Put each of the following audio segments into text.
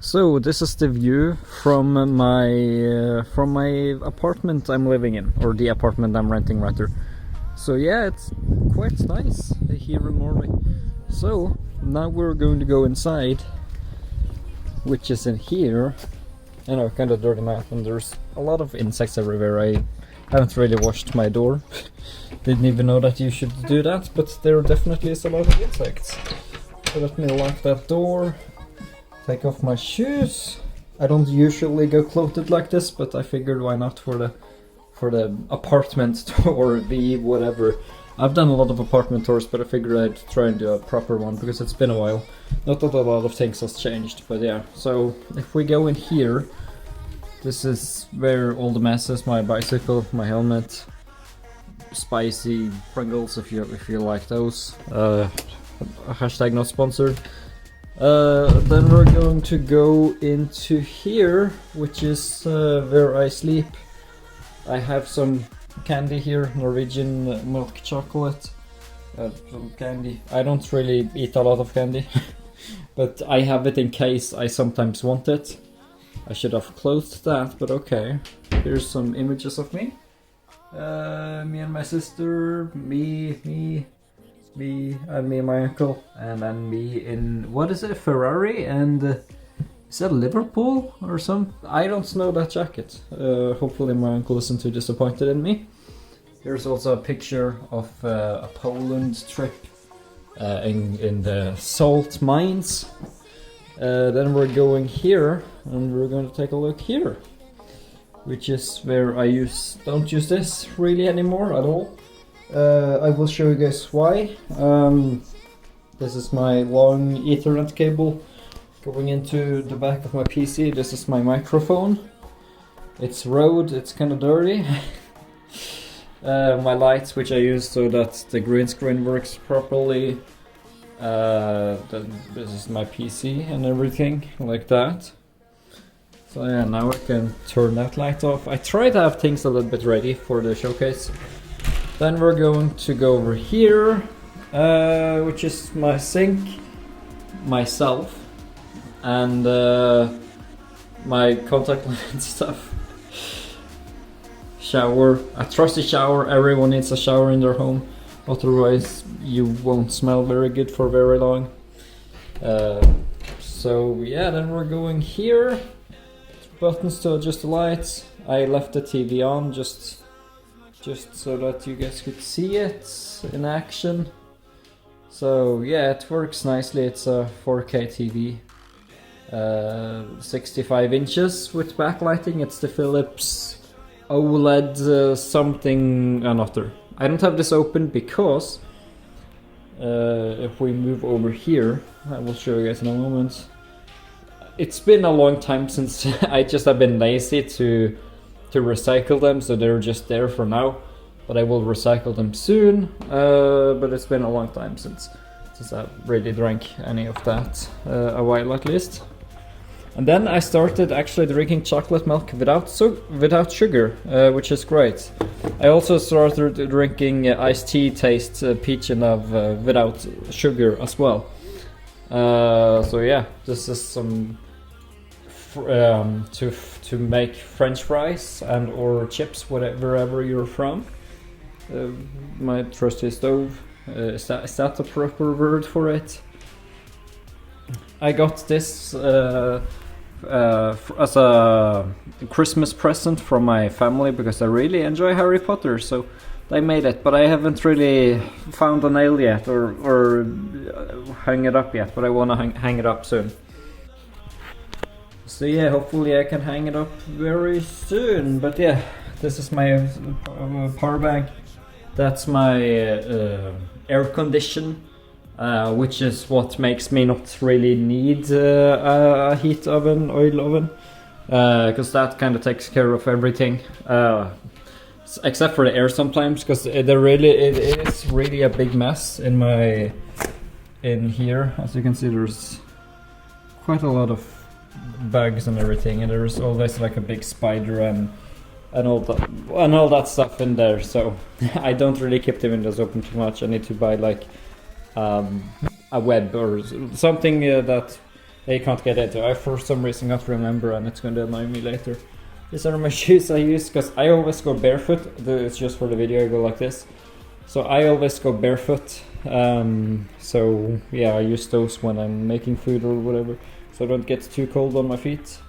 So this is the view from my apartment I'm living in, or the apartment I'm renting rather. So yeah, it's quite nice here in Norway. So now we're going to go inside, which is in here. You know, kind of dirty mat, and there's a lot of insects everywhere. I haven't really washed my door. Didn't even know that you should do that, but there definitely is a lot of insects. So let me lock that door. Take off my shoes. I don't usually go clothed like this, but I figured why not for the apartment tour, the whatever. I've done a lot of apartment tours, but I figured I'd try and do a proper one because it's been a while. Not that a lot of things has changed, but yeah. So if we go in here, this is where all the mess is. My bicycle, my helmet, spicy Pringles if you like those. Hashtag not sponsored. Then we're going to go into here, which is where I sleep. I have some candy here, Norwegian milk chocolate, some candy. I don't really eat a lot of candy, but I have it in case I sometimes want it. I should have closed that, but okay. Here's some images of me. Me and my sister, me and me and my uncle, and then me in, what is it, Ferrari, and is that Liverpool or some? I don't know that jacket. Hopefully my uncle isn't too disappointed in me. Here's also a picture of a Poland trip in the salt mines. Then we're going here, and we're going to take a look here, which is where I don't use this really anymore at all. I will show you guys why. This is my long Ethernet cable going into the back of my PC. This is my microphone. It's Rode, it's kind of dirty. My lights, which I use so that the green screen works properly. This is my PC and everything like that. So yeah, now I can turn that light off. I try to have things a little bit ready for the showcase. Then we're going to go over here, which is my sink, myself, and my contact lens stuff. Shower, a trusty shower. Everyone needs a shower in their home, otherwise you won't smell very good for very long. So yeah, then we're going here. Buttons to adjust the lights. I left the TV on just so that you guys could see it in action. So yeah, it works nicely. It's a 4K TV, 65 inches with backlighting. It's the Philips OLED something another. I don't have this open because if we move over here, I will show you guys in a moment. It's been a long time since I just have been lazy to recycle them, so they're just there for now, but I will recycle them soon. But it's been a long time since I really drank any of that, a while at least. And then I started actually drinking chocolate milk without sugar, which is great. I also started drinking iced tea taste peach and love without sugar as well. So yeah, this is some to make French fries and or chips wherever you're from. My trusty stove. Is that the proper word for it? I got this as a Christmas present from my family because I really enjoy Harry Potter, so they made it, but I haven't really found a nail yet or hung it up yet, but I want to hang it up soon. So yeah, hopefully I can hang it up very soon. But yeah, this is my power bank. That's my air condition, which is what makes me not really need a heat oven, oil oven, because that kind of takes care of everything, except for the air sometimes, because it is really a big mess in here. As you can see, there's quite a lot of bugs and everything, and there's always like a big spider and all that stuff in there. So I don't really keep the windows open too much. I need to buy like a web or something that I can't get into. I for some reason can't remember, and it's going to annoy me later. These are my shoes I use because I always go barefoot. It's just for the video I go like this. So I always go barefoot. So yeah, I use those when I'm making food or whatever, so I don't get too cold on my feet.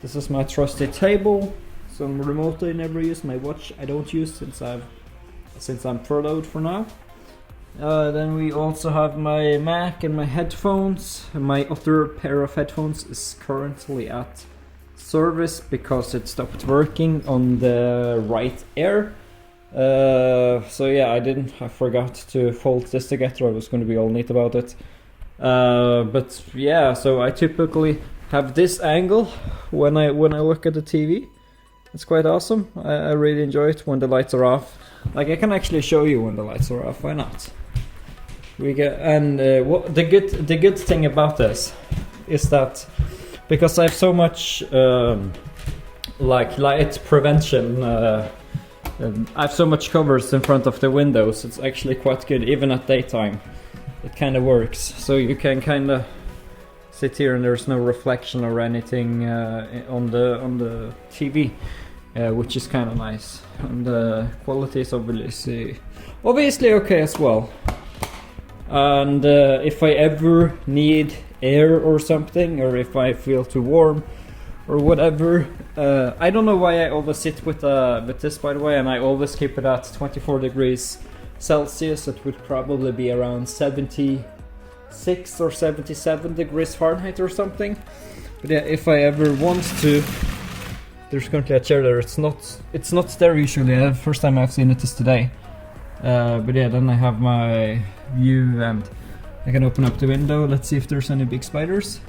This is my trusty table. Some remote I never use. My watch I don't use since I'm furloughed for now. Then we also have my Mac and my headphones. My other pair of headphones is currently at service because it stopped working on the right ear. So yeah, I forgot to fold this together. I was going to be all neat about it. But yeah, so I typically have this angle when I look at the TV. It's quite awesome. I really enjoy it when the lights are off. Like, I can actually show you when the lights are off. Why not? What the good thing about this is that because I have so much like light prevention, I have so much covers in front of the windows. It's actually quite good even at daytime. It kind of works, so you can kind of sit here and there's no reflection or anything on the TV, which is kind of nice. And the quality is obviously okay as well. And if I ever need air or something, or if I feel too warm or whatever, I don't know why I always sit with this, by the way, and I always keep it at 24 degrees Celsius. It would probably be around 76 or 77 degrees Fahrenheit or something. But yeah, if I ever want to, there's currently a chair there. It's not there usually. First time I've seen it is today. But yeah, then I have my view and I can open up the window. Let's see if there's any big spiders.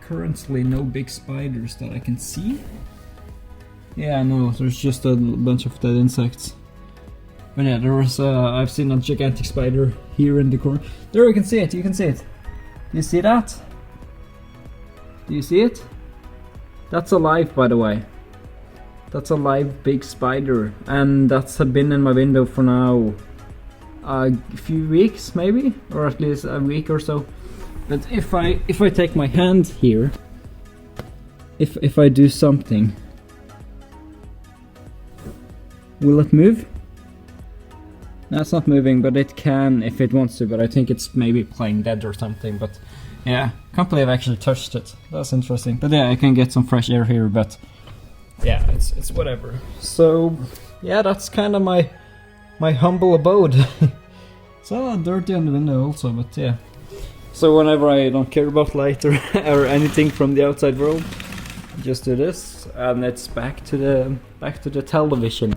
Currently no big spiders that I can see. Yeah, no, there's just a bunch of dead insects. But yeah, there was I've seen a gigantic spider here in the corner. There, you can see it, Do you see that? Do you see it? That's alive, by the way. That's a live big spider, and that's been in my window for now a few weeks, maybe, or at least a week or so. But if I take my hand here, if I do something, will it move? No, it's not moving, but it can if it wants to. But I think it's maybe playing dead or something. But yeah, can't believe I actually touched it. That's interesting. But yeah, I can get some fresh air here. But yeah, it's whatever. So yeah, that's kind of my humble abode. It's a lot dirty on the window also, but yeah. So whenever I don't care about light or anything from the outside world, I just do this, and it's back to the television,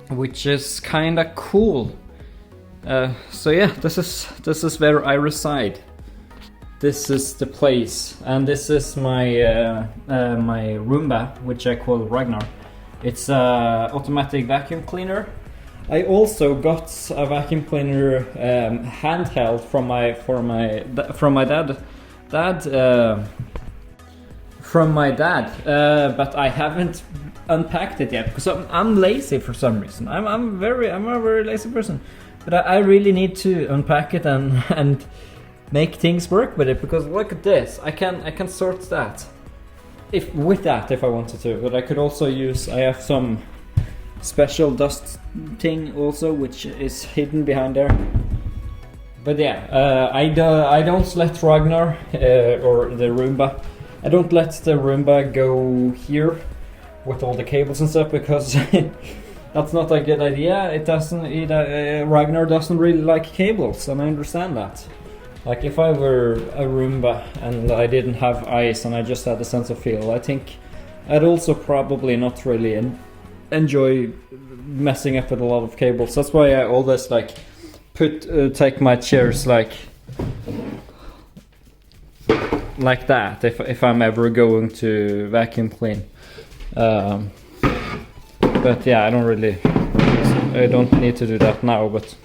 which is kind of cool. So yeah, this is where I reside. This is the place, and this is my my Roomba, which I call Ragnar. It's a automatic vacuum cleaner. I also got a vacuum cleaner handheld from my dad, but I haven't unpacked it yet because I'm lazy for some reason. I'm a very lazy person, but I really need to unpack it and make things work with it, because look at this. I can sort that if I wanted to, but I could also I have some special dust thing also, which is hidden behind there. But yeah, I don't let Ragnar or the Roomba, I don't let the Roomba go here with all the cables and stuff, because that's not a good idea. Ragnar doesn't really like cables, and I understand that. Like, if I were a Roomba and I didn't have eyes and I just had a sense of feel, I think I'd also probably not really enjoy messing up with a lot of cables. That's why I always take my chairs like that if I'm ever going to vacuum clean. But yeah, I don't need to do that now, but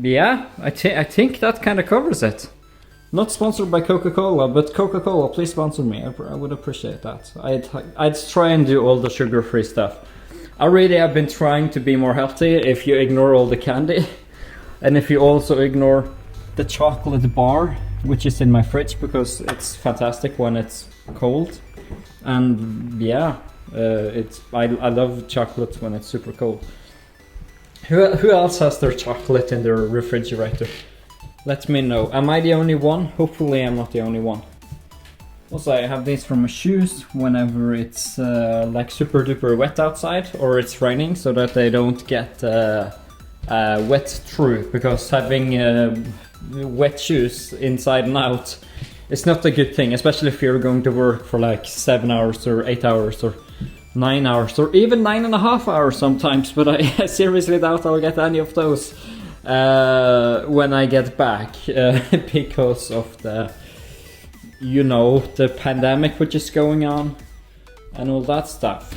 yeah, I think that kind of covers it. Not sponsored by Coca-Cola, but Coca-Cola, please sponsor me. I would appreciate that. I'd try and do all the sugar-free stuff. I really have been trying to be more healthy if you ignore all the candy. And if you also ignore the chocolate bar, which is in my fridge because it's fantastic when it's cold. And yeah, I love chocolate when it's super cold. Who else has their chocolate in their refrigerator? Let me know. Am I the only one? Hopefully I'm not the only one. Also, I have these for my shoes whenever it's like super duper wet outside or it's raining, so that they don't get wet through, because having wet shoes inside and out is not a good thing, especially if you're going to work for like 7 hours or 8 hours or 9 hours or even 9.5 hours sometimes, but I seriously doubt I'll get any of those when I get back because of the, you know, the pandemic which is going on and all that stuff.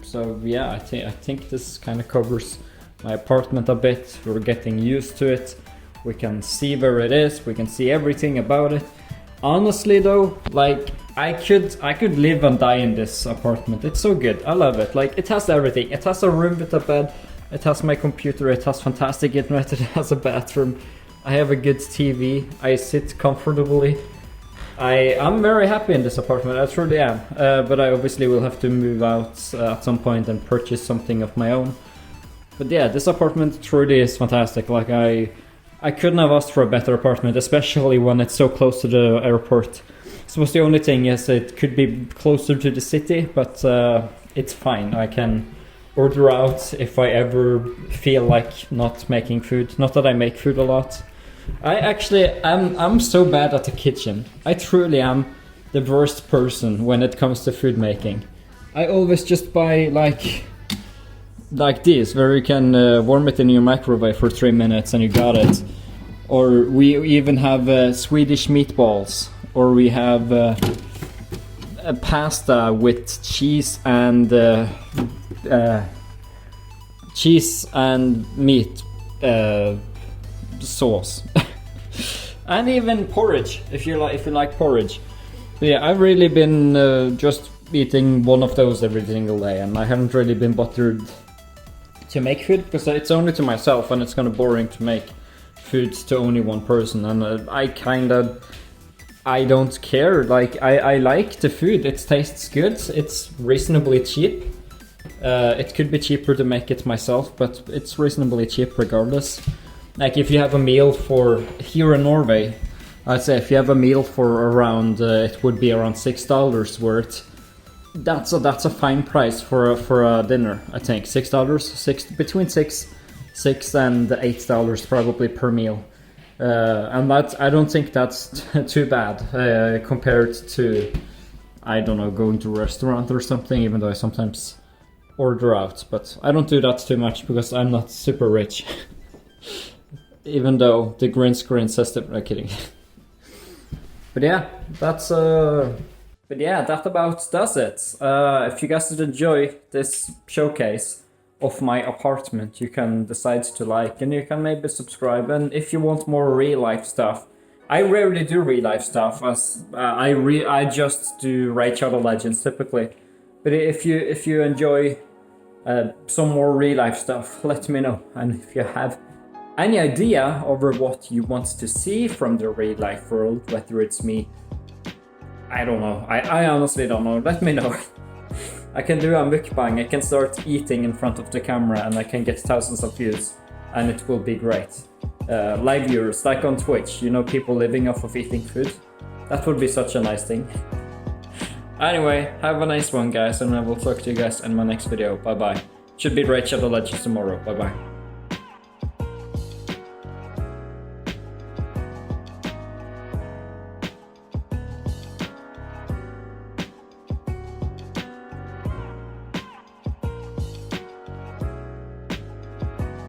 So yeah, I think this kind of covers my apartment a bit. We're getting used to it. We can see where it is. We can see everything about it. Honestly though, like I could live and die in this apartment. It's so good. I love it. Like it has everything. It has a room with a bed. It has my computer. It has fantastic internet. It has a bathroom. I have a good TV. I sit comfortably. I'm very happy in this apartment. I truly am. But I obviously will have to move out at some point and purchase something of my own. But yeah, this apartment truly is fantastic. Like I couldn't have asked for a better apartment, especially when it's so close to the airport. I suppose the only thing is it could be closer to the city, but it's fine. I can order out if I ever feel like not making food. Not that I make food a lot. I'm so bad at the kitchen. I truly am the worst person when it comes to food making. I always just buy like this, where you can warm it in your microwave for 3 minutes and you got it. Or we even have Swedish meatballs, or we have a pasta with cheese and meat sauce. And even porridge, if you like porridge. But yeah, I've really been just eating one of those every single day, and I haven't really been bothered to make food because it's only to myself, and it's kind of boring to make food to only one person. And I don't care. Like I like the food. It tastes good. It's reasonably cheap. It could be cheaper to make it myself, but it's reasonably cheap regardless. Like if you have a meal for here in Norway, I'd say if you have a meal for around it would be around $6 worth. That's a fine price for a dinner. I think $6, between $6 and $8 probably per meal, and I don't think that's too bad compared to, I don't know, going to a restaurant or something. Even though I sometimes order out, but I don't do that too much because I'm not super rich. Even though the green screen says that. I'm kidding. But yeah, that about does it. If you guys did enjoy this showcase of my apartment, you can decide to like, and you can maybe subscribe. And if you want more real life stuff, I rarely do real life stuff, as I just do Raid Shadow Legends typically. But if you enjoy some more real life stuff, let me know. And if you have any idea over what you want to see from the real life world, whether it's me, I don't know. I honestly don't know. Let me know. I can do a mukbang. I can start eating in front of the camera and I can get thousands of views, and it will be great. Live viewers, like on Twitch, you know, people living off of eating food. That would be such a nice thing. Anyway, have a nice one, guys, and I will talk to you guys in my next video. Bye bye. Should be Raid Shadow Legends tomorrow. Bye bye.